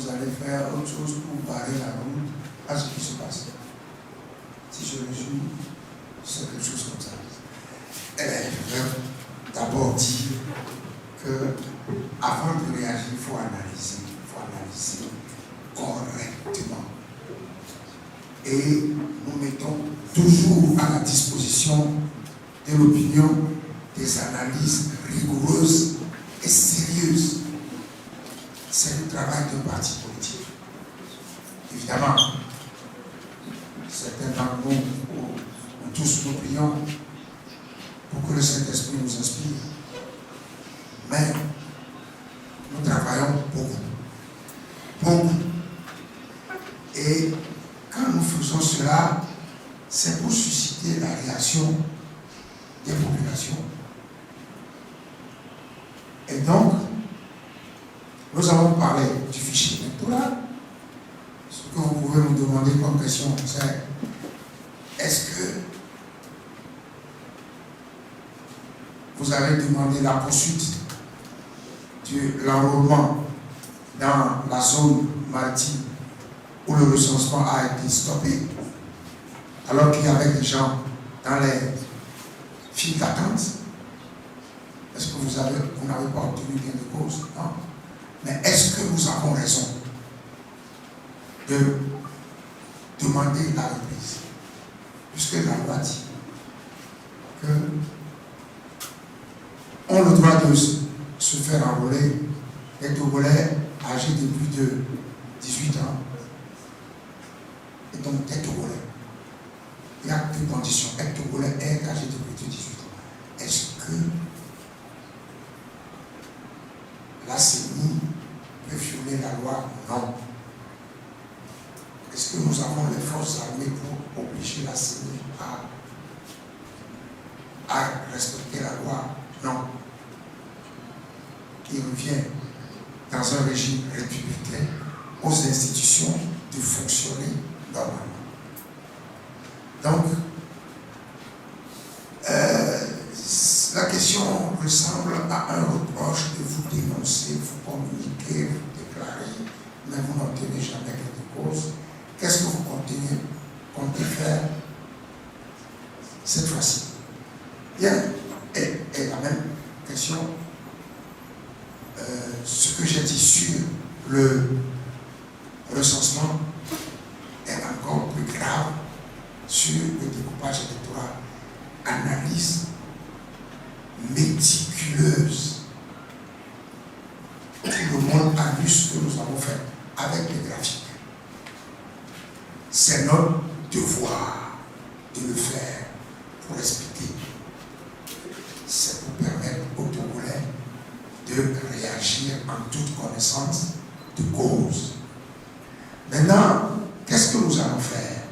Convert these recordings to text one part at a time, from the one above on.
vous allez faire autre chose pour barrer la route à ce qui se passe. Si je résume, c'est quelque chose comme ça. Je vais d'abord dire que avant de réagir, il faut analyser correctement. Et nous mettons toujours à la disposition de l'opinion des analyses rigoureuses et sérieuses. C'est le travail d'un parti politique. Évidemment, certains d'entre nous, ou tous, nous prions pour que le Saint-Esprit nous inspire. Mais nous travaillons beaucoup. Et quand nous faisons cela, c'est pour susciter la réaction des populations. Et donc, nous avons parlé du fichier électoral. Ce que vous pouvez nous demander comme question, c'est est-ce que vous avez demandé la poursuite de l'enrôlement dans la zone maritime où le recensement a été stoppé, alors qu'il y avait des gens dans les files d'attente? Est-ce que vous n'avez pas obtenu gain de cause? Non. Mais est-ce que nous avons raison de demander la reprise? Puisque la loi dit que ont le droit de se faire enrôler les Togolais âgés de plus de 18 ans. Et donc des Togolais. Il y a deux conditions. Être Togolais et être âgé de plus de 18 ans. Est-ce que la CENI peut violer la loi? Non. Est-ce que nous avons les forces armées pour obliger la CENI à respecter la loi? Non. Il revient dans un régime républicain aux institutions de fonctionner normalement. Donc, la question ressemble à un reproche de vous dénoncer, vous communiquer, vous déclarer, mais vous n'obtenez jamais gain de cause. Qu'est-ce que vous comptez faire cette fois-ci? Bien, et la même question, ce que j'ai dit sur le recensement est encore plus grave sur le découpage électoral. Analyse méticuleuse. Tout le monde a vu ce que nous avons fait avec les graphiques. C'est notre devoir de le faire pour expliquer. C'est pour permettre aux Togolais de réagir en toute connaissance de cause. Maintenant, qu'est-ce que nous allons faire?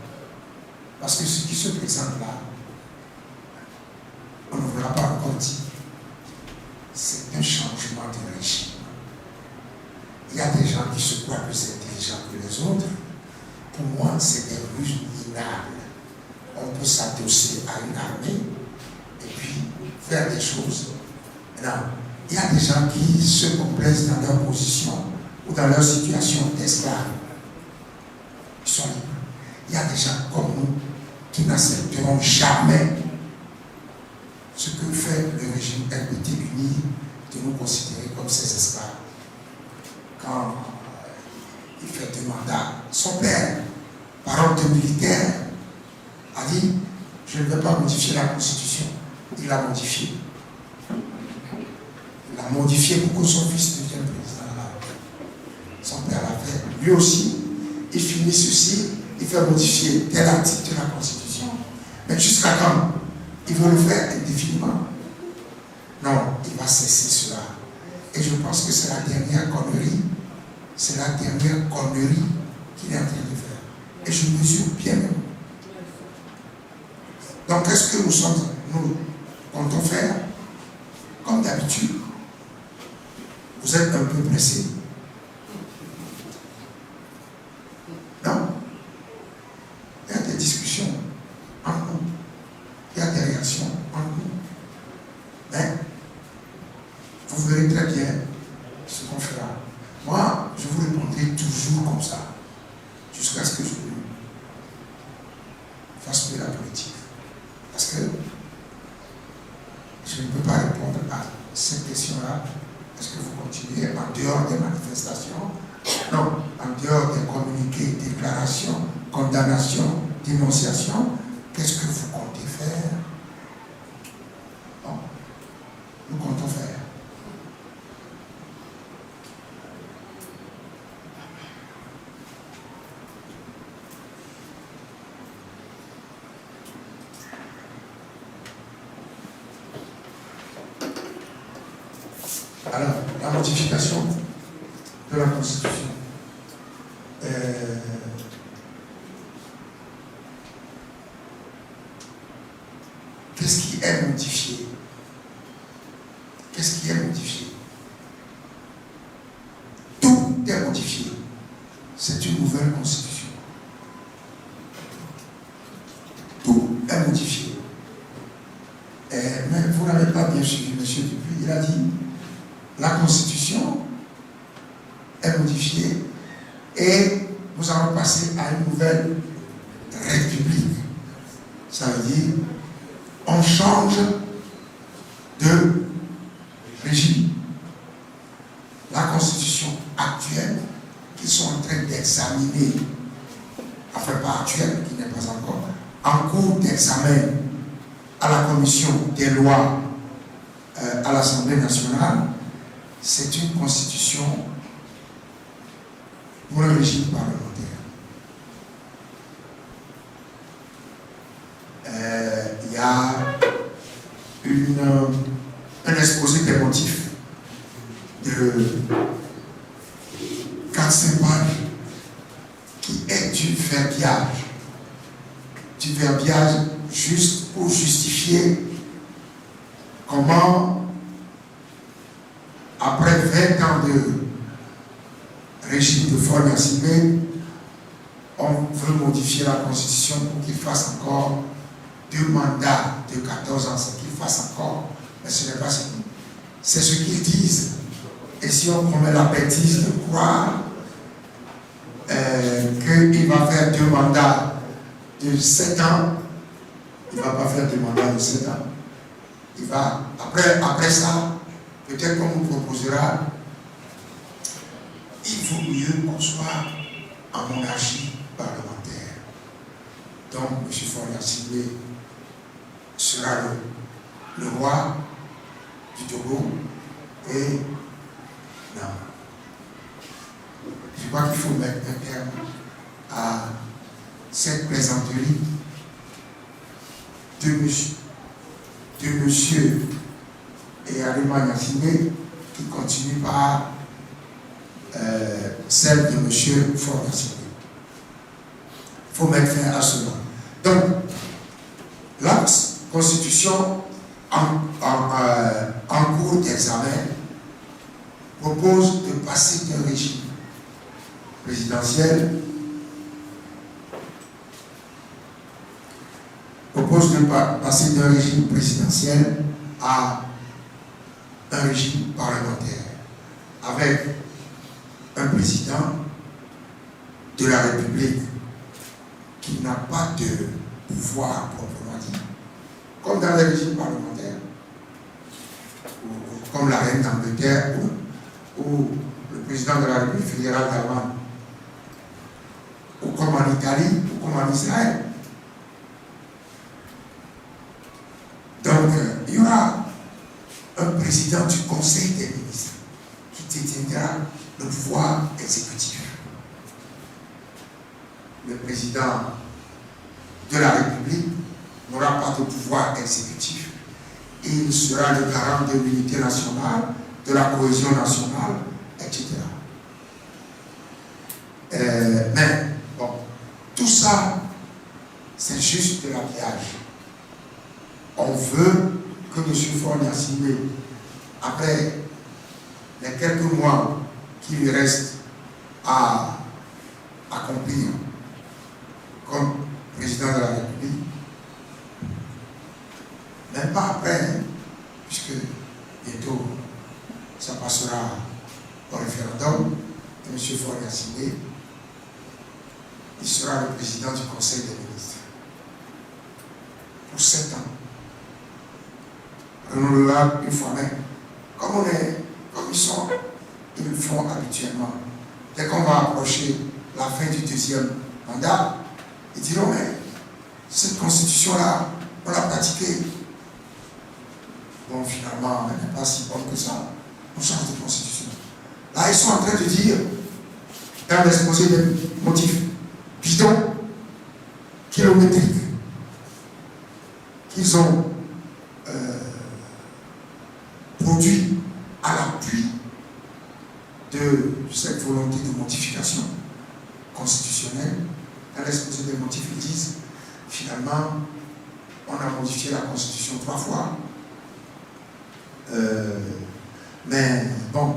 Parce que ce qui se présente là, on ne vous l'a pas encore dit, c'est un changement de régime. Il y a des gens qui se croient plus intelligents que les autres. Pour moi, c'est des ruses minables. On peut s'adosser à une armée et puis faire des choses. Non. Il y a des gens qui se complaisent dans leur position ou dans leur situation d'esclave. Ils sont libres. Il y a des gens comme nous qui n'accepteront jamais ce que fait le régime RPT uni de nous considérer comme ses esclaves. Quand il fait des mandats, son père, parole de militaire, a dit « Je ne vais pas modifier la Constitution ». Il l'a modifiée. Il l'a modifiée pour que son fils devienne président de la République. Son père l'a fait. Lui aussi, il finit ceci, il fait modifier tel article de la Constitution. Mais jusqu'à quand? Il veut le faire indéfiniment. Non, il va cesser cela. Et je pense que c'est la dernière connerie. C'est la dernière connerie qu'il est en train de faire. Et je mesure bien même. Donc, qu'est-ce que nous comptons faire? Comme d'habitude, vous êtes un peu pressés. Non? Il y a des discussions entre nous. Il y a des réactions entre nous. Mais, vous verrez très bien ce qu'on fera. Moi, je vous répondrai tout toujours comme ça, jusqu'à ce que je fasse plus la politique. Parce que je ne peux pas répondre à cette question-là. Est-ce que vous continuez en dehors des manifestations? Non, en dehors des communiqués, déclarations, condamnations, dénonciations. Qu'est-ce que vous comptez faire? Bon, nous comptons faire. Alors, la modification de la Constitution. Qu'est-ce qui est modifié? Qu'est-ce qui est modifié? Tout est modifié. C'est une nouvelle Constitution. Tout est modifié. Mais vous n'avez pas bien suivi, M. Dupuis. Il a dit la Constitution est modifiée et nous allons passer à une nouvelle République. Ça veut dire on change de régime. La Constitution actuelle qu'ils sont en train d'examiner, enfin pas actuelle, qui n'est pas encore, en cours d'examen à la Commission des lois à l'Assemblée nationale, c'est une constitution pour le régime parlementaire. Il y a un exposé des motifs de 4-5 pages qui est du verbiage juste pour justifier comment, après 20 ans de régime de forme assimilée, on veut modifier la Constitution pour qu'il fasse encore 2 mandats de 14 ans, c'est qu'il fasse encore, mais ce n'est pas ce qu'ils, c'est ce qu'ils disent. Et si on commet la bêtise de croire qu'il va faire 2 mandats de 7 ans, il ne va pas faire 2 mandats de 7 ans. Il va, après ça, peut-être qu'on nous proposera, il vaut mieux qu'on soit en monarchie parlementaire. Donc, M. Faure-Gnassingbé sera le roi du Togo et non. Je crois qu'il faut mettre un terme à cette plaisanterie de monsieur et Arima Gnassingbé qui continue par celle de monsieur Faure-Gnassingbé. Il faut mettre fin à cela. Donc, la Constitution en cours d'examen propose de passer d'un régime présidentiel à un régime parlementaire avec un président de la République qui n'a pas de pouvoir proprement dit, comme dans les régimes parlementaires, comme la reine d'Angleterre ou le président de la République fédérale d'Allemagne, ou comme en Italie, ou comme en Israël. Donc, il y aura un président du Conseil des ministres qui détiendra le pouvoir exécutif. Le président de la République n'aura pas de pouvoir exécutif. Il sera le garant de l'unité nationale, de la cohésion nationale, etc. Mais, bon, tout ça, c'est juste de l'habillage. On veut que M. Faure-Gnassingbé, après les quelques mois qui lui restent à accomplir comme président de la République, même pas après, hein, puisque bientôt ça passera au référendum, et M. Faure Gnassingbé, il sera le président du Conseil des ministres. Pour 7 ans. Renouvelable une fois même. Comme ils le font habituellement. Dès qu'on va approcher la fin du 2e mandat, ils diront, mais cette constitution-là, on l'a pratiquée. Bon, finalement, elle n'est pas si bonne que ça. On change de constitution. Là, ils sont en train de dire, dans l'exposé des motifs, bidons, kilométriques, qu'ils ont produit à l'appui de cette volonté de modification constitutionnelle. Dans l'exposé des motifs, ils disent, finalement, on a modifié la Constitution 3 fois. Mais bon,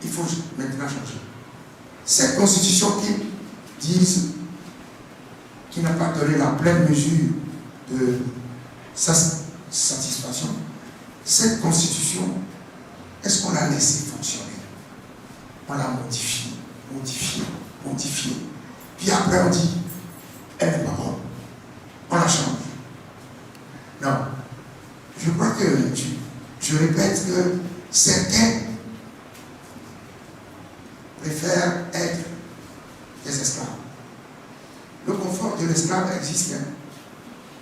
il faut maintenant changer. Cette Constitution qui disent qui n'a pas donné la pleine mesure de sa satisfaction, cette Constitution, est-ce qu'on l'a laissé fonctionner? On l'a modifiée, modifiée. Puis après on dit, elle n'est pas bonne. On la change. Non. Je crois que, je répète que certains préfèrent être des esclaves. Le confort de l'esclave existe. Hein.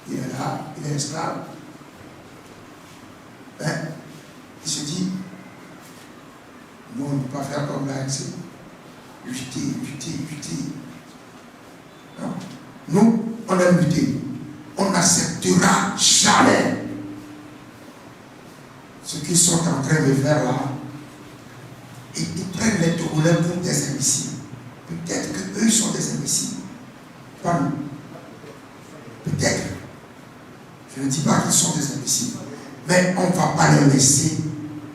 Il est là, il est esclave. Ben, il se dit, nous on ne peut pas faire comme l'ANC. Lutter. Non. Nous, on aime lutter. On n'acceptera jamais ce qu'ils sont en train de faire là. Et ils prennent les Togolais pour des imbéciles. Peut-être qu'eux sont des imbéciles. Pas nous. Peut-être. Je ne dis pas qu'ils sont des imbéciles. Mais on ne va pas les laisser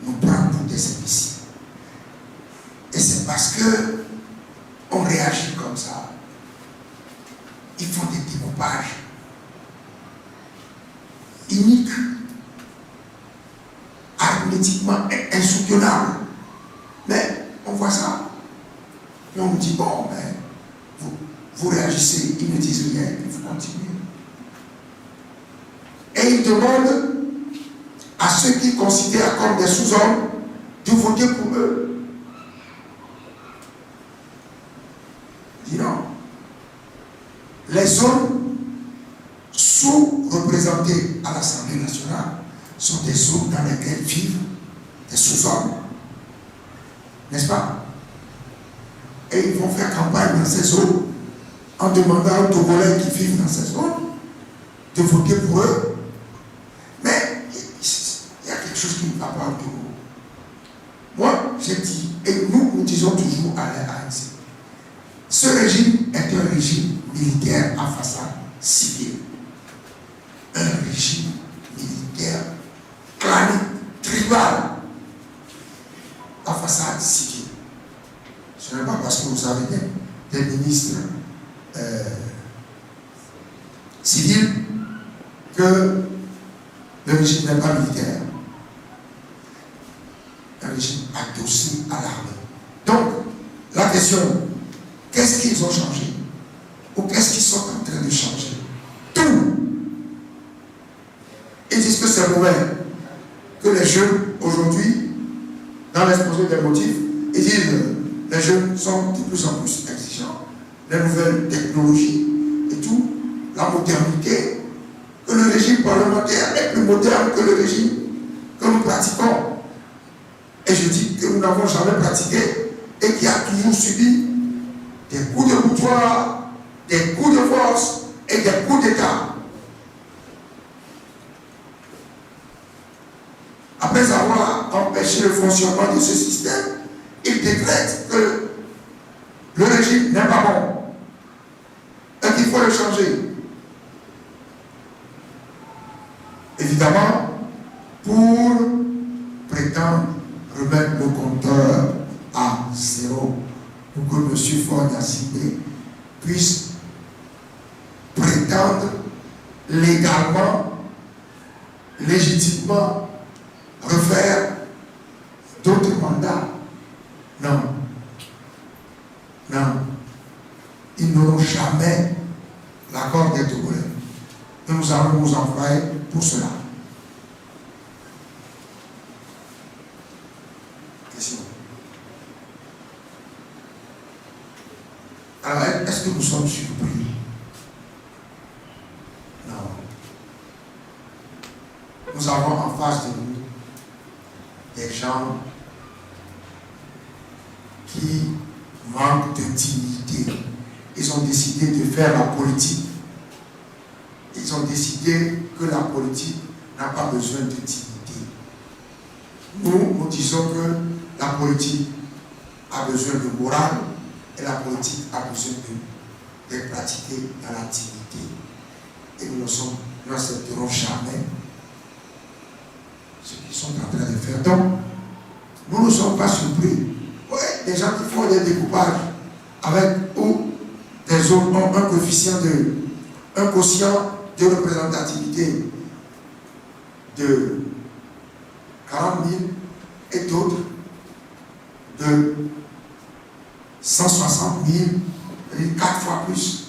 nous prendre pour des imbéciles. Et c'est parce que on réagit comme ça. Ils font des découpages iniques, arithmétiquement insoutenables. Mais on voit ça. Et on nous dit, bon, ben, vous réagissez, ils ne disent rien, et vous continuez. Et ils demandent à ceux qui considèrent comme des sous-hommes de voter pour eux. Dis non. Les zones sous-représentées à l'Assemblée nationale sont des zones dans lesquelles vivent des sous-hommes. N'est-ce pas? Et ils vont faire campagne dans ces zones en demandant aux Togolais qui vivent dans ces zones de voter pour eux. Mais il y a quelque chose qui ne va pas au Togo. Moi, j'ai dit, et nous disons toujours à l'ANC, ce régime est un régime militaire à façade civile. Un régime militaire clanique, tribal, à façade civile. Ce n'est pas parce que vous avez des ministres civils que le régime n'est pas militaire. Un régime adossé à l'armée. Donc, la question, qu'est-ce qu'ils ont changé? Ou qu'est-ce qu'ils sont en train de changer? Tout. Ils disent que c'est mauvais. Que les jeunes, aujourd'hui, dans l'exposé des motifs, ils disent que les jeunes sont de plus en plus exigeants. Les nouvelles technologies et tout, la modernité, que le régime parlementaire est plus moderne que le régime que nous pratiquons. Et je dis que nous n'avons jamais pratiqué et qui a toujours subi des coups de boutoir, des coups de force et des coups d'État. Après avoir empêché le fonctionnement de ce système, il décrète que le régime n'est pas bon et qu'il faut le changer. Évidemment, pour prétendre remettre le compteur à zéro, pour que M. Faure Gnassingbé puisse prétendre légalement, légitimement refaire d'autres mandats. Non. Non. Ils n'auront jamais l'accord des Togolais. Et nous allons nous employer pour cela. Question. Alors, est-ce que nous sommes surpris? Non. Nous avons en face de nous des gens qui manquent d'intimité. Ils ont décidé de faire la politique. Ils ont décidé que la politique n'a pas besoin d'intimité. Nous disons que la politique a besoin de morale et la politique a besoin d'être pratiquée dans l'intimité. Et nous n'accepterons jamais ce qu'ils sont en train de faire. Donc, nous ne sommes pas surpris. Oui, des gens qui font des découpages avec ou des autres ont un quotient de représentativité de 40 000 et d'autres de 160 000, 4 fois plus.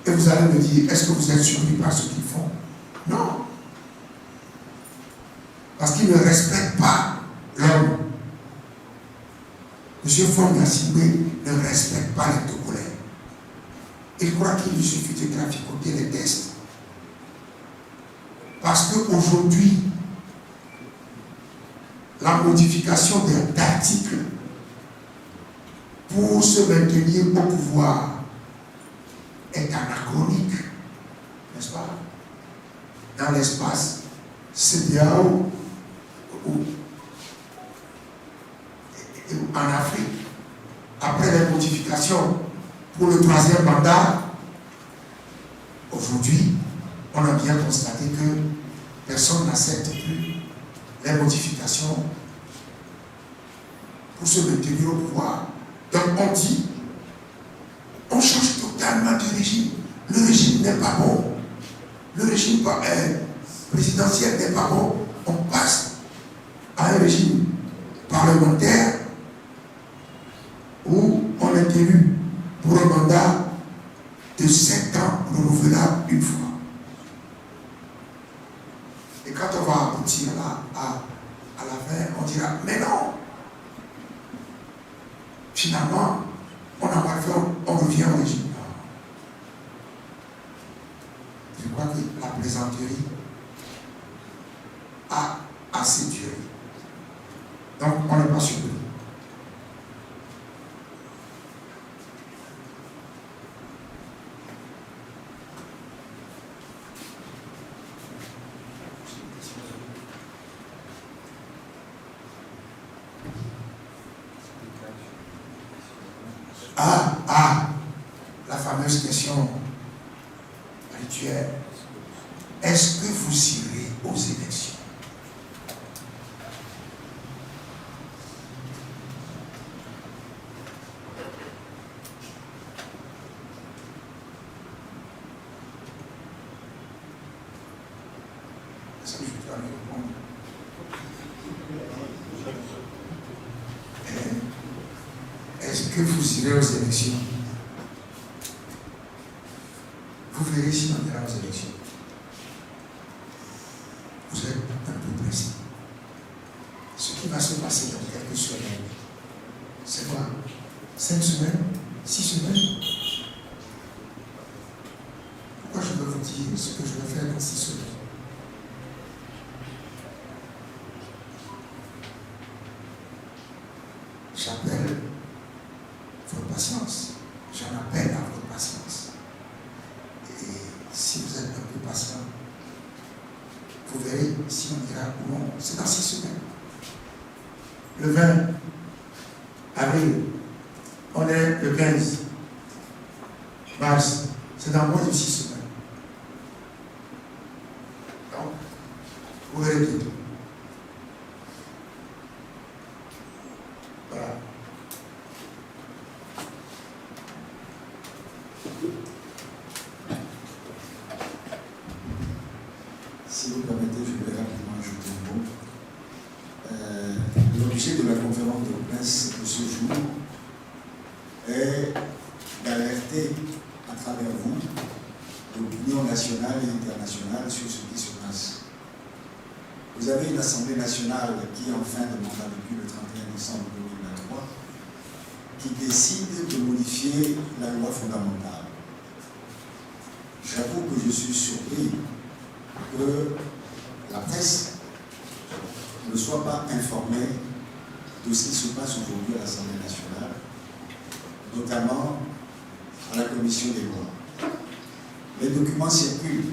Et vous allez me dire, est-ce que vous êtes surpris par ce qu'ils font? Non. Parce qu'ils ne respectent pas l'homme. M. Faure Gnassingbé ne respecte pas les Togolais. Il croit qu'il lui suffit de traficoter les tests. Parce qu'aujourd'hui, la modification d'articles pour se maintenir au pouvoir est anachronique, n'est-ce pas? Dans l'espace CEDEAO ou en Afrique, après les modifications pour le 3e mandat, aujourd'hui, on a bien constaté que personne n'accepte plus les modifications pour se maintenir au pouvoir. Donc on dit, on change totalement de régime. Le régime n'est pas bon. Le régime présidentiel n'est pas bon. On passe à un régime parlementaire où on est élu pour un mandat de 7 ans renouvelable une fois. Et quand on va aboutir à la fin, on dira, mais non, finalement, on a mal fait, on revient au régime. Je crois que la plaisanterie a assez duré. Donc, on n'est pas surpris. La fameuse question rituelle. Est-ce que vous irez aux élections? Est-ce que je dois me répondre? Est-ce que vous irez aux élections? Vous verrez si on ira aux élections. Vous êtes un peu pressé. Ce qui va se passer dans quelques semaines, c'est quoi? 5 semaines? 6 semaines? Pourquoi je veux vous dire ce que je vais faire dans 6 semaines? J'appelle votre patience. J'en appelle à votre patience. Et si vous êtes un peu patient, vous verrez si on ira ou non. C'est dans 6 semaines. Le 20 avril, on est le 15 mars. C'est dans moins de 6 semaines. Donc, vous verrez tout. Voilà. Si vous permettez, je vais rapidement ajouter un mot. L'objet de la conférence de presse de ce jour est d'alerter à travers vous l'opinion nationale et internationale sur ce qui se passe. Vous avez une Assemblée nationale qui est en fin de mandat depuis le 31 décembre 2023, qui décide de modifier la loi fondamentale. J'avoue que je suis surpris que la presse ne soit pas informée de ce qui se passe aujourd'hui à l'Assemblée nationale, notamment à la commission des lois. Les documents circulent,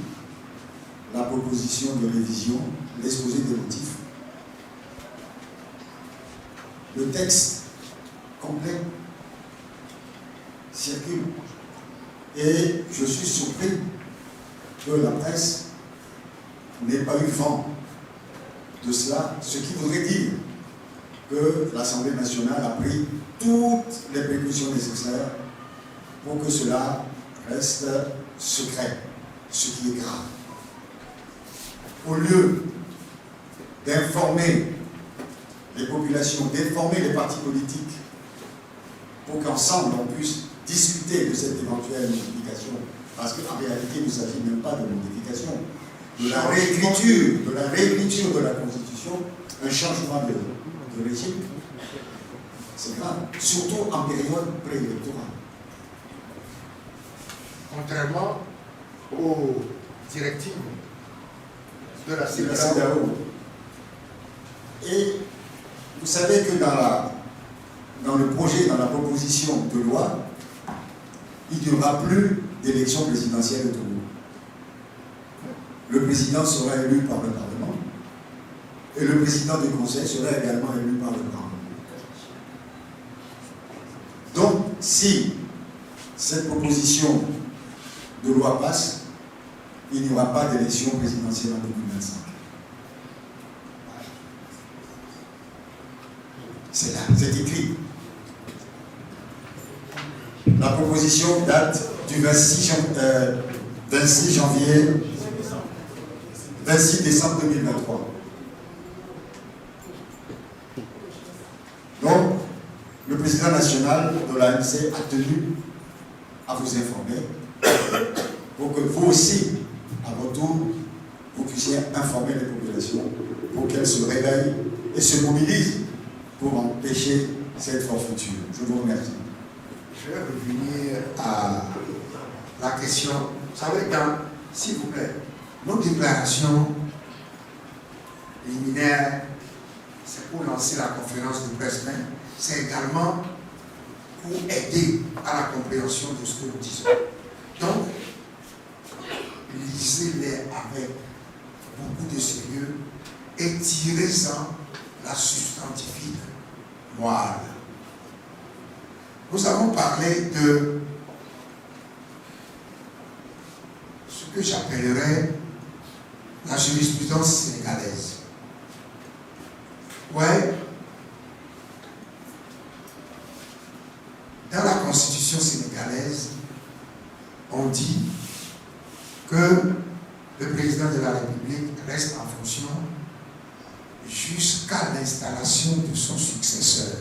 la proposition de révision, l'exposé des motifs, le texte complet circule. Et je suis surpris que la presse n'ait pas eu vent de cela, ce qui voudrait dire que l'Assemblée nationale a pris toutes les précautions nécessaires pour que cela reste secret, ce qui est grave. Au lieu d'informer les populations, d'informer les partis politiques, pour qu'ensemble on puisse discuter de cette éventuelle modification, parce qu'en réalité il ne s'agit même pas de modification, de la réécriture de la Constitution, un changement de régime, c'est grave, surtout en période préélectorale. Contrairement aux directives de la C'est la CEDEAO. CEDEAO. Et vous savez que dans le projet, dans la proposition de loi, il n'y aura plus d'élection présidentielle au Togo. Le président sera élu par le Parlement et le président du Conseil sera également élu par le Parlement. Donc, si cette proposition de loi passe, il n'y aura pas d'élection présidentielle en 2025. C'est là, c'est écrit. La proposition date du 26 décembre 2023. Donc, le président national de l'ANC a tenu à vous informer pour que vous aussi, à votre tour, vous puissiez informer les populations pour qu'elles se réveillent et se mobilisent pour empêcher cette forfaiture. Je vous remercie. Je vais revenir à la question. Vous savez, s'il vous plaît, nos déclarations liminaires, c'est pour lancer la conférence de presse, mais c'est également pour aider à la compréhension de ce que nous disons. Donc, lisez-les avec beaucoup de sérieux et tirez-en la substantifique moelle. Nous avons parlé de ce que j'appellerais la jurisprudence sénégalaise. Ouais. Dans la constitution sénégalaise, on dit que le président de la République reste en fonction jusqu'à l'installation de son successeur.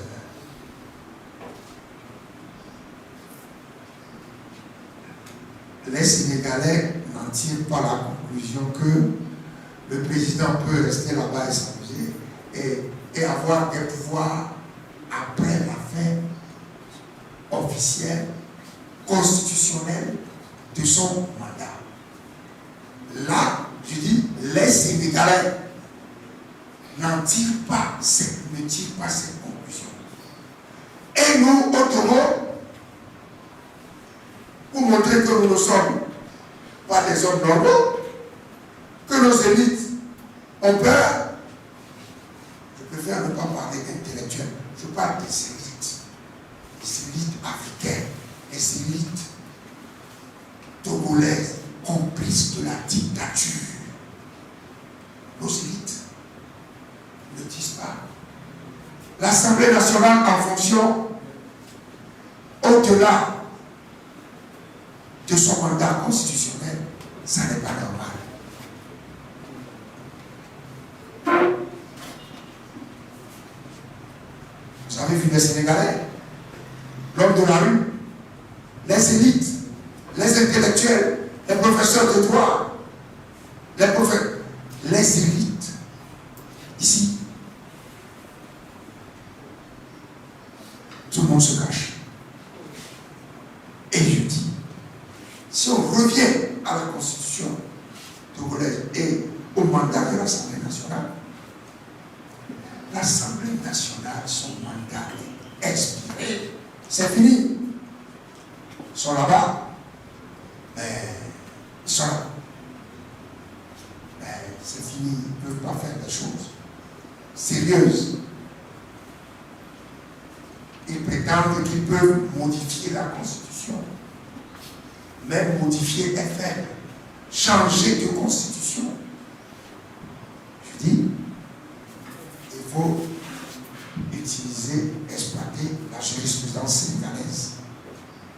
Les Sénégalais n'en tirent pas la conclusion que le président peut rester là-bas et s'amuser et avoir des pouvoirs après la fin officielle, constitutionnelle de son mandat. Là, je dis, les Sénégalais ne tirent pas cette conclusion. Et nous, au Togo, pour montrer que nous ne sommes pas des hommes normaux, que nos élites ont peur, je préfère ne pas parler d'intellectuels, je parle des élites africaines, des élites togolaises, complices de la dictature. Nos élites ne disent pas. L'Assemblée nationale en fonction, au-delà de son mandat constitutionnel, ça n'est pas normal. Vous avez vu les Sénégalais? l'homme de la rue, les élites, les intellectuels, les professeurs de droit, les élites, ici, tout le monde se cache. Et je dis, si on revient à la Constitution togolaise et au mandat de l'Assemblée nationale, son mandat est expiré. C'est fini. Ils sont là-bas. Mais ils sont là. Mais c'est fini. Ils ne peuvent pas faire des choses sérieuses. Ils prétendent qu'ils peuvent modifier la Constitution. Même modifier est faible. Changer de Constitution. Je dis, il faut utiliser, exploiter la jurisprudence sénégalaise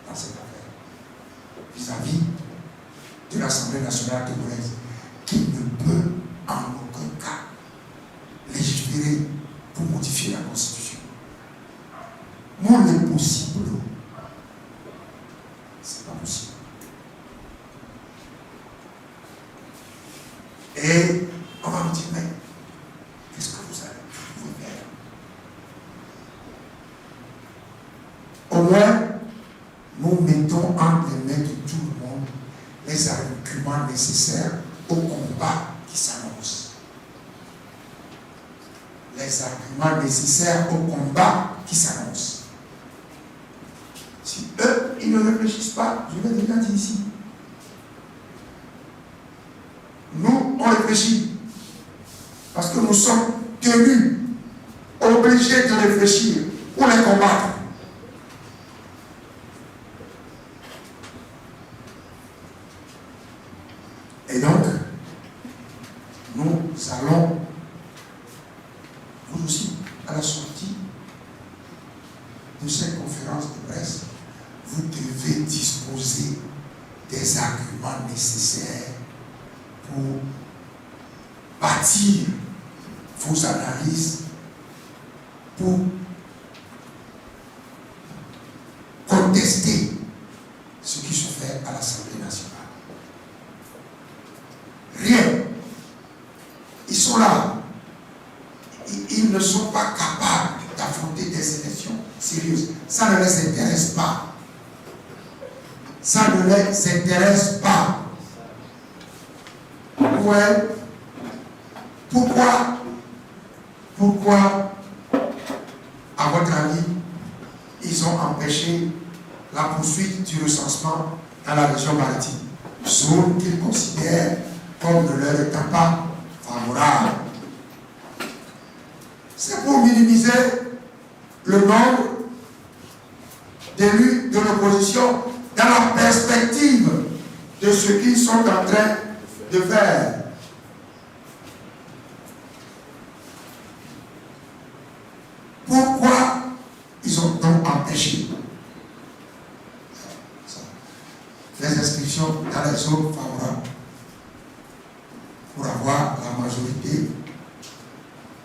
dans cette affaire, vis-à-vis de l'Assemblée nationale togolaise, qui ne peut en aucun cas légiférer pour modifier la Constitution. Moi, l'impossible, c'est pas possible. Et on va me dire, mais qu'est-ce que vous pouvez faire? Au moins, nous mettons entre les mains de tout le monde les arguments nécessaires au combat qui s'annonce. Les arguments nécessaires au combat qui s'annonce. Si eux, ils ne réfléchissent pas, je vais déjà dire ici. Nous, on réfléchit. Parce que nous sommes tenus, obligés de réfléchir pour les combattre. Et donc, nous allons, vous aussi, à la sortie de cette conférence de presse, vous devez disposer des arguments nécessaires pour bâtir vos analyses, pour contester ce qui se fait à l'Assemblée nationale. Rien. Ils sont là. Ils ne sont pas capables d'affronter des élections sérieuses. Ça ne les intéresse pas. Ça ne les intéresse pas. Ouais. Pourquoi, à votre avis, ils ont empêché la poursuite du recensement dans la région maritime, zone qu'ils considèrent comme ne leur étant pas favorable? C'est pour minimiser le nombre d'élus de l'opposition dans la perspective de ce qu'ils sont en train de faire. Pourquoi ils ont donc empêché les inscriptions dans les zones favorables pour avoir la majorité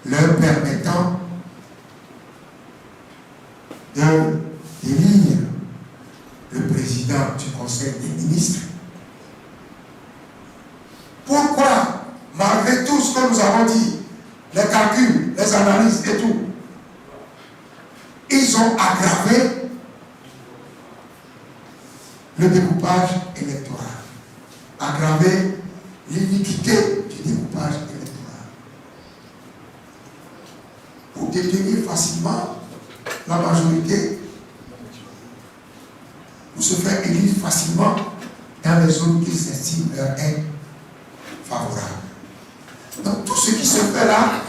leur permettant d'élire le président du Conseil des ministres? Pourquoi, malgré tout ce que nous avons dit, les calculs, les analyses et tout, ils ont aggravé le découpage électoral, aggravé l'iniquité du découpage électoral, pour détenir facilement la majorité, pour se faire élire facilement dans les zones qu'ils estiment leur être favorables. Donc tout ce qui se fait là,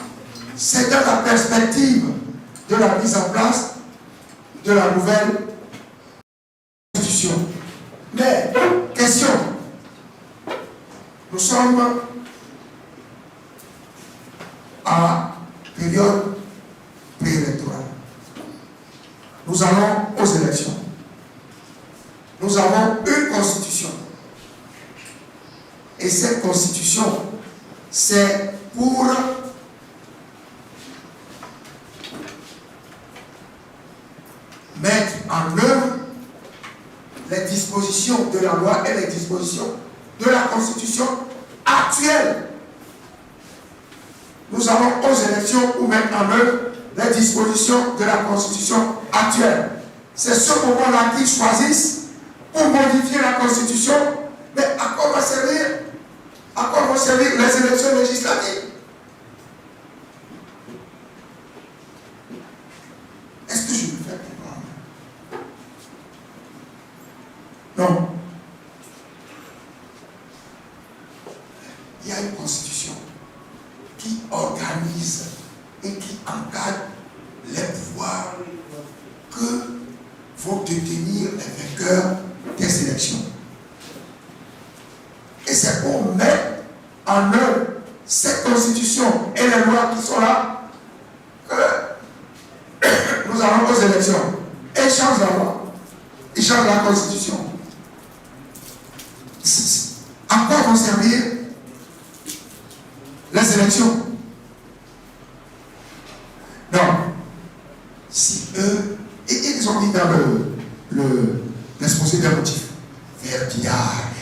c'est dans la perspective de la mise en place de la nouvelle constitution. Mais, question, nous sommes à période préélectorale. Nous allons aux élections. Nous avons une constitution. Et cette constitution, c'est pour mettre mettre en œuvre les dispositions de la loi et les dispositions de la Constitution actuelle. Nous allons aux élections pour mettre en œuvre les dispositions de la Constitution actuelle. C'est ce moment-là qu'ils choisissent pour modifier la Constitution. Mais à quoi vont servir les élections législatives? Est-ce que je me fais comprendre? Non. Il y a une constitution qui organise et qui encadre les pouvoirs que vont détenir les vainqueurs des élections. Et c'est pour mettre en œuvre cette constitution et les lois qui sont là que nous allons aux élections. Et ils changent la loi. Ils changent la constitution. À quoi vont servir les élections? Non. Si eux, et ils ont dit dans l'exposé des motifs, verbiage,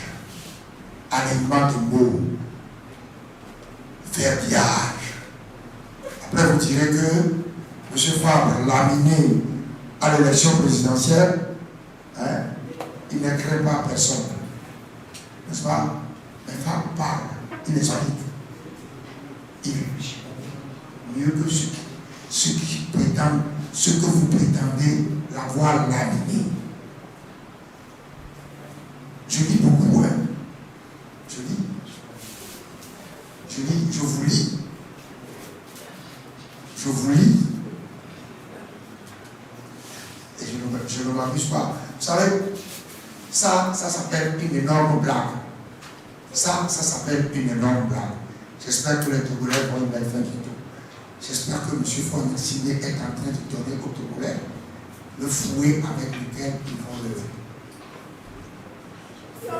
alignement de mots, verbiage. Après, vous direz que M. Fabre, laminé à l'élection présidentielle, il ne crée pas personne. N'est-ce pas? Mais Fabre parle, il est solide. Il est mieux que ceux qui prétendent, ce que vous prétendez l'avoir laminé. Je lis beaucoup, hein. Je vous lis. Et je ne m'amuse pas. Vous savez, ça s'appelle une énorme blague. Ça s'appelle une énorme blague. J'espère que les Togolais vont une belle fin du tout. J'espère que M. Fondaciné est en train de donner aux Togolais le fouet avec lequel ils vont lever.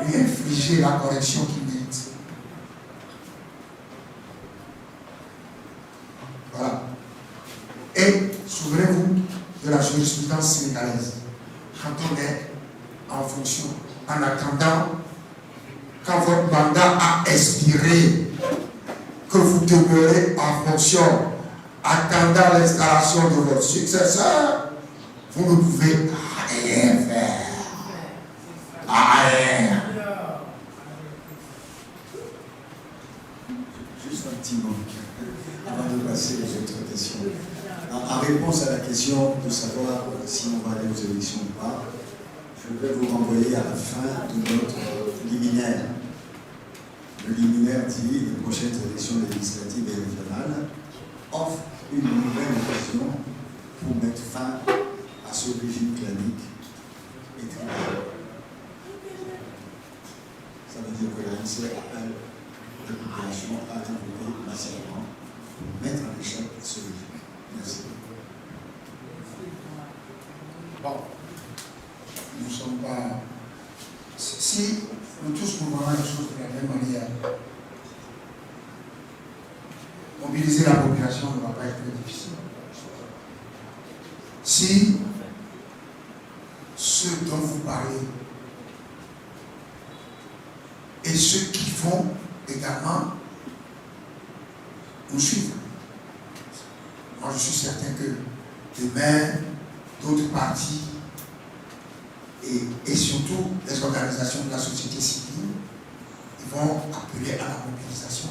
Lui infliger la correction qu'il mérite. Voilà. Et souvenez-vous de la jurisprudence sénégalaise. Quand on est en fonction, en attendant, quand votre mandat a expiré, que vous demeurez en fonction, attendant l'installation de votre successeur, vous ne pouvez rien faire. Rien. Juste un petit mot avant de passer aux autres questions. En réponse à la question de savoir si on va aller aux élections ou pas, je vais vous renvoyer à la fin de notre liminaire. Le liminaire dit les prochaines élections législatives et régionales offrent une nouvelle occasion pour mettre fin à ce régime clanique et tribal. Ça veut dire que l'ANC appelle la population à voter massivement pour mettre en échec ce régime. Merci. Bon, nous ne sommes pas. Si nous tous nous voyons les choses de la même manière, mobiliser la population ne va pas être très difficile. Si ceux dont vous parlez et ceux qui vont également nous suivre, moi je suis certain que demain, d'autres partis et surtout les organisations de la société civile, ils vont appeler à la mobilisation.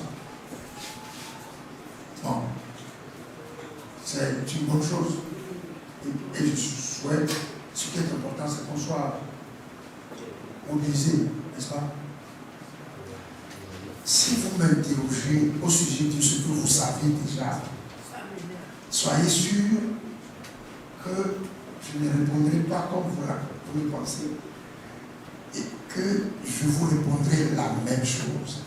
Bon, c'est une bonne chose. Et je souhaite, ce qui est important, c'est qu'on soit mobilisé, n'est-ce pas? Si vous m'interrogez au sujet de ce que vous savez déjà, soyez sûr que je ne répondrai pas comme vous le pensez et que je vous répondrai la même chose.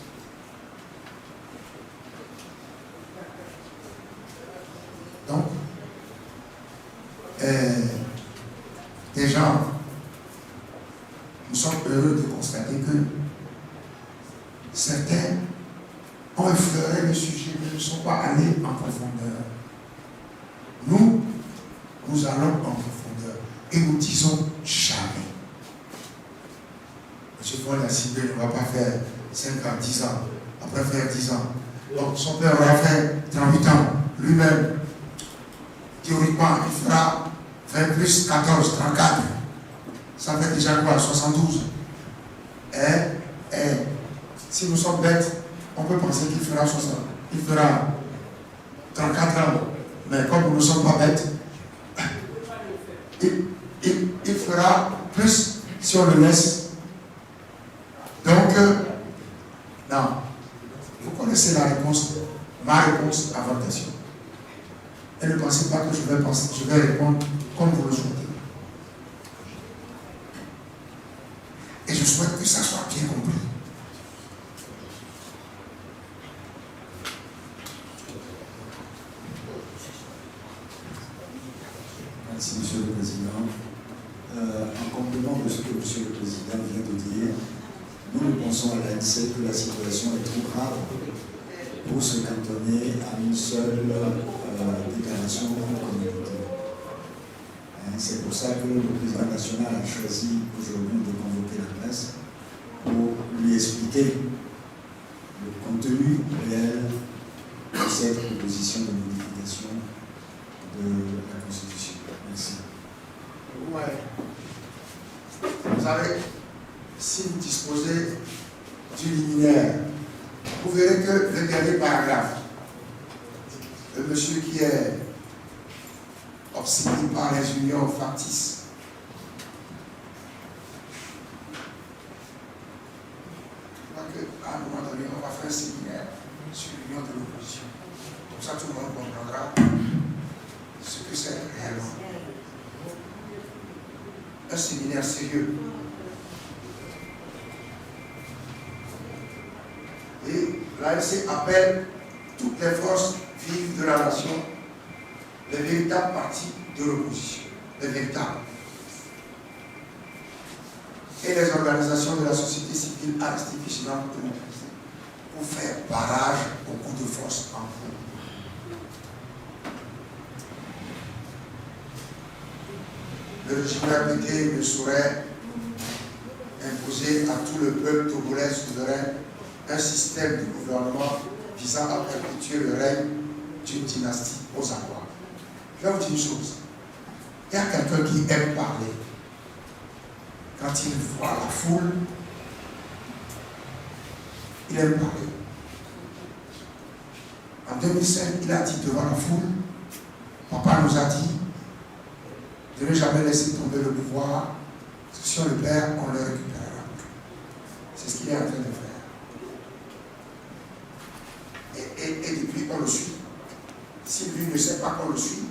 Donc, déjà, nous sommes heureux de constater que certains ont effleuré le sujet mais ne sont pas allés en profondeur. Nous allons en profondeur. et nous disons jamais. M. Paul a ciblé, ne va pas faire 5 ans, 10 ans, après faire 10 ans. Donc son père aura fait 38 ans, lui-même. Théoriquement, il fera 20 plus 14, 34. Ça fait déjà quoi? 72. Et si nous sommes bêtes, on peut penser qu'il fera 60. Il fera 34 ans. Mais comme nous ne sommes pas bêtes, il fera plus si on le laisse. Donc, non. Vous connaissez la réponse, ma réponse à votre question. Et ne pensez pas que je vais répondre comme vous le souhaitez. Et je souhaite que ça soit bien compris. Merci, Monsieur le Président. En complément de ce que Monsieur le Président vient de dire, nous pensons à l'ANC que la situation est trop grave pour se cantonner à une seule déclaration communautaire. C'est pour ça que le président national a choisi aujourd'hui de convoquer la presse pour lui expliquer le contenu réel de cette proposition de modification de la Constitution. Merci. Ouais. Vous savez, si vous disposez du liminaire, vous verrez que le dernier paragraphe, le monsieur qui est obsédé par les unions factices, je crois qu'à un moment donné, on va faire un séminaire sur l'union de l'opposition. Comme ça, tout le monde comprendra ce que c'est réellement. Un séminaire sérieux. Et l'ANC appelle toutes les forces vives de la nation, les véritables partis de l'opposition, les véritables. Et les organisations de la société civile à rester vigilantes pour faire barrage au coup de force en cours. Le régime RPT ne saurait imposer à tout le peuple togolais souverain un système de gouvernement visant à perpétuer le règne d'une dynastie aux abois. Je vais vous dire une chose. Il y a quelqu'un qui aime parler. Quand il voit la foule, il aime parler. En 2005, il a dit devant la foule, papa nous a dit de ne jamais laisser tomber le pouvoir, parce que si on le perd, on le récupérera. C'est ce qu'il est en train de faire. Et depuis, on le suit. Si lui ne sait pas qu'on le suit,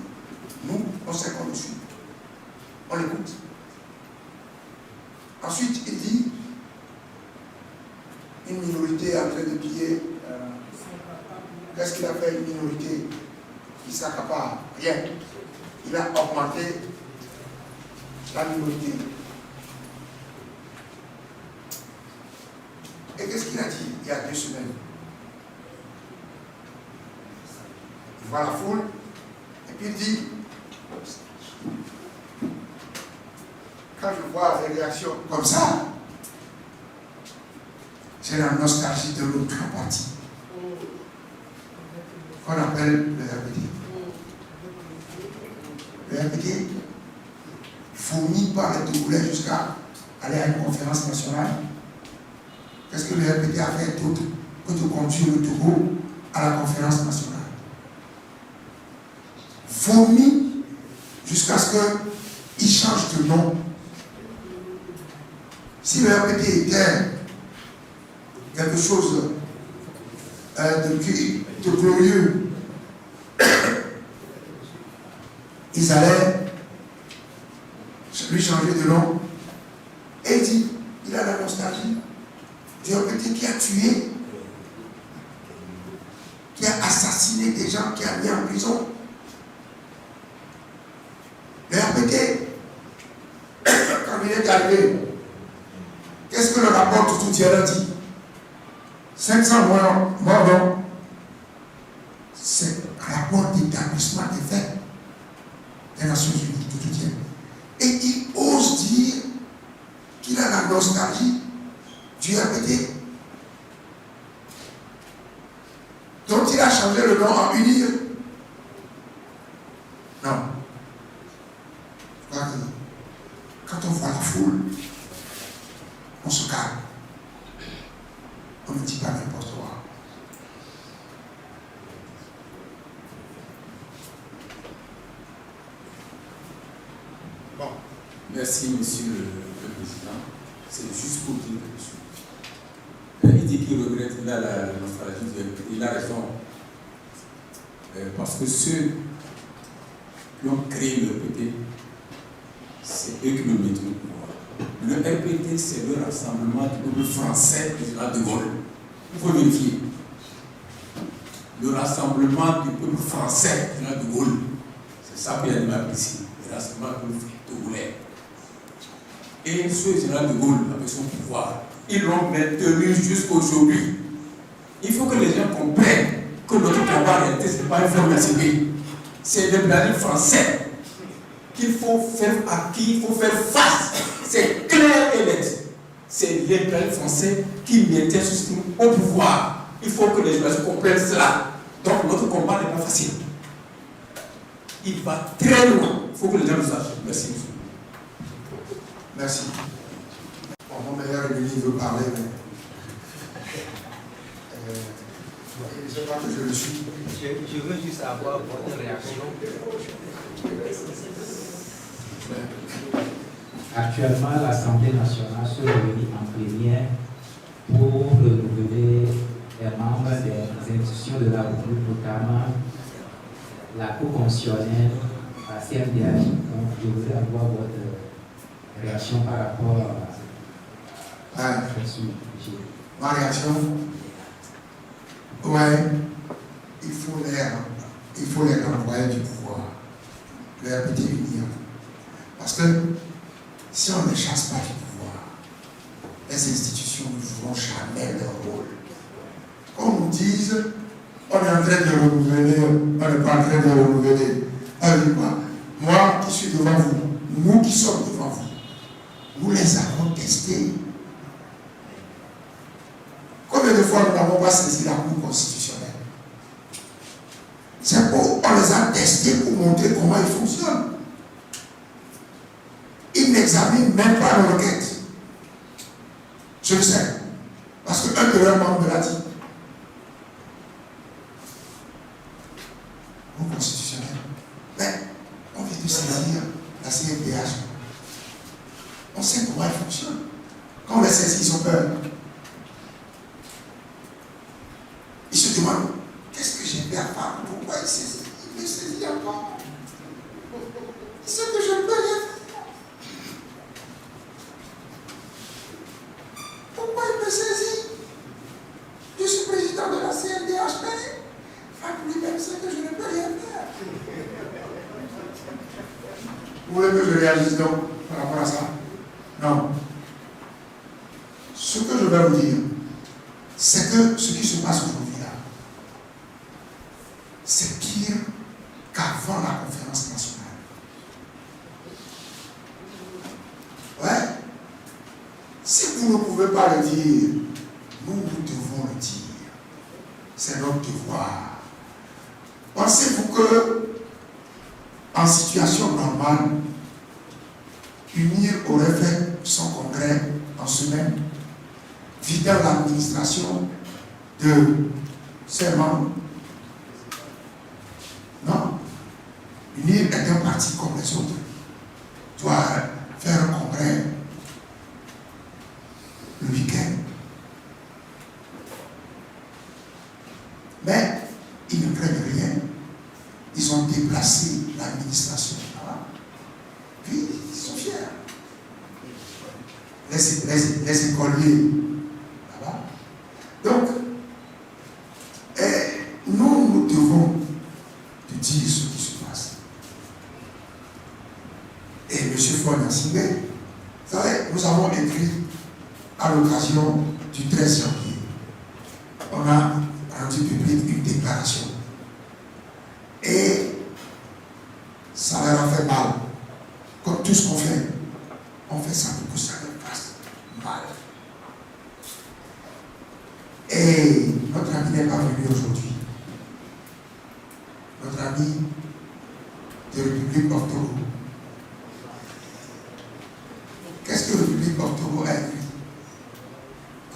nous, on sait qu'on le suit. On l'écoute. Ensuite, il dit, une minorité est en train de piller. Qu'est-ce qu'il a fait, une minorité qui s'accapare? Rien. Il a augmenté la minorité. Et qu'est-ce qu'il a dit il y a 2 semaines? Il voit la foule, et puis il dit, quand je vois les réactions comme ça, j'ai la nostalgie de l'autre parti, qu'on appelle le RPT. Le RPT fourni par les Togolais jusqu'à aller à une conférence nationale. Qu'est-ce que le RPT a fait d'autre que de conduire le Togo à la conférence nationale? Fourni jusqu'à ce qu'il change de nom. Si le RPT était quelque chose de glorieux, ils allaient lui changer de nom. Et il dit, il a la nostalgie du RPT qui a tué, qui a assassiné des gens, qui a mis en prison. Le RPT, quand il est arrivé, qu'est-ce que le rapport Toutou-Diarra dit? 500 morts, non. C'est un rapport d'établissement des faits des Nations Unies, Toutou-Diarra. Et il la nostalgie du RPT, dont il a changé le nom en UNIR. Non. Je crois que quand on voit la foule, on se calme. On ne dit pas n'importe quoi. Bon. Merci, monsieur le président. C'est juste pour dire quelque chose. Il dit qu'il regrette, il a la nostalgie, il a raison. Parce que ceux qui ont créé le RPT, c'est eux qui le mettent au pouvoir. Le RPT, c'est le rassemblement du peuple français du général de Gaulle. Il faut vérifier. Le rassemblement du peuple français du général de Gaulle. C'est ça qu'il y a de ma ici. Le rassemblement du peuple togolais. Et ce général de Gaulle, avec son pouvoir, ils l'ont maintenu jusqu'aujourd'hui. Il faut que les gens comprennent que notre combat en réalité, ce n'est pas une forme d'ACP. C'est l'impérialisme français qu'il faut faire à qui il faut faire face. C'est clair et net. C'est l'impérialisme français qui maintient ce système au pouvoir. Il faut que les gens comprennent cela. Donc notre combat n'est pas facile. Il va très loin. Il faut que les gens le sachent. Merci, monsieur. Merci. Bon, mon meilleur ennemi veut parler, mais il ne sait pas que je le suis. Je veux juste avoir votre réaction. Actuellement, l'Assemblée nationale se réunit en plénière pour renouveler les membres des institutions de la République, notamment la Cour constitutionnelle, la CNDH. Donc, je voudrais avoir votre réaction par rapport à ce sujet. Ma réaction, ouais, il faut les renvoyer du pouvoir, les RPT unir. Parce que si on ne chasse pas du pouvoir, les institutions ne joueront jamais leur rôle. Qu'on nous dise, on est en train de renouveler, on n'est pas en train de renouveler. Moi qui suis devant vous, nous qui sommes devant vous, nous les avons testés. Combien de fois nous n'avons pas saisi la Cour constitutionnelle? C'est pour, on les a testés pour montrer comment ils fonctionnent. Ils n'examinent même pas nos requêtes. Je le sais. Parce qu'un de leurs membres me l'a dit. Cour constitutionnelle. Mais on vient de saisir la CNDH. On sait comment elle fonctionne. Quand on les saisit, ils ont peur. Ils se demandent, qu'est-ce que j'ai fait à faire? Pourquoi il saisit? Il me saisit encore. Il sait que je ne peux rien faire. Pourquoi il me saisit? Je suis président de la CNDH, mais lui-même sait que je ne peux rien faire. Vous voulez que je réagisse donc par rapport à ça? Non. Ce que je vais vous dire, c'est que ce qui se passe aujourd'hui là, c'est pire qu'avant la conférence nationale. Ouais. Si vous ne pouvez pas le dire, nous devons le dire. C'est notre devoir. Pensez-vous que, en situation normale, UNIR aurait fait son congrès en semaine, vidant l'administration de ses membres? Non. UNIR est un parti comme les autres. Doit faire un congrès le week-end. Mais ils ne prennent rien. Ils ont déplacé l'administration là-bas. Puis ils sont fiers. Les écoliers là-bas. Donc, nous devons dire ce qui se passe. Et M. Fournier, vous savez, nous avons écrit à l'occasion du 13 janvier. On a rendu public une déclaration. Et ça leur a fait mal. Comme tout ce qu'on fait, on fait ça pour que ça leur fasse Et notre ami n'est pas venu aujourd'hui. Notre ami de République of Togo. Qu'est-ce que République of Togo a écrit?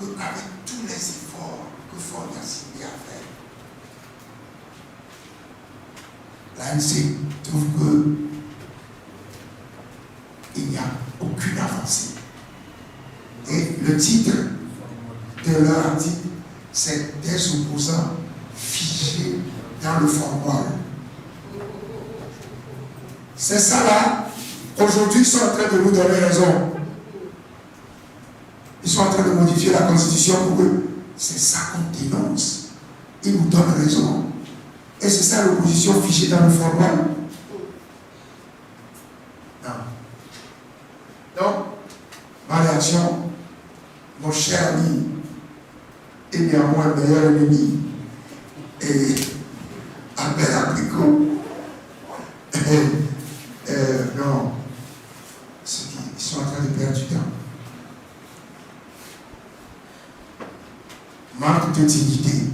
Qu'avec tous les efforts que Fort Yacine a fait, l'ANC trouve qu'il n'y a aucune avancée. Et le titre de leur article, c'est des opposants fichés dans le formol. C'est ça là. Aujourd'hui, ils sont en train de nous donner raison. Ils sont en train de modifier la Constitution pour eux. C'est ça qu'on dénonce. Ils nous donnent raison. Et c'est ça l'opposition fichée dans le formol. Non. Donc, ma réaction, mon cher ami, et néanmoins meilleur ennemi, et Albert Abricot, non, ils sont en train de perdre du temps. Manque de dignité.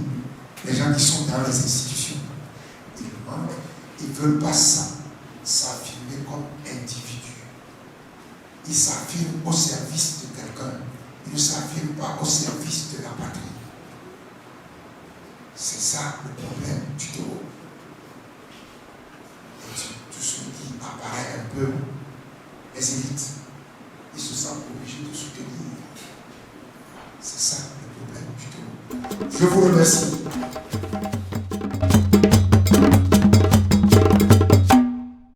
Les gens qui sont dans les institutions, ils ne veulent pas s'affirmer comme individus. Ils s'affirment au service de quelqu'un. Ils ne s'affirment pas au service de la patrie. C'est ça le problème du Togo. Tout ce qui apparaît un peu, les élites, ils se sentent obligés de soutenir. C'est ça le problème du Togo. Je vous remercie.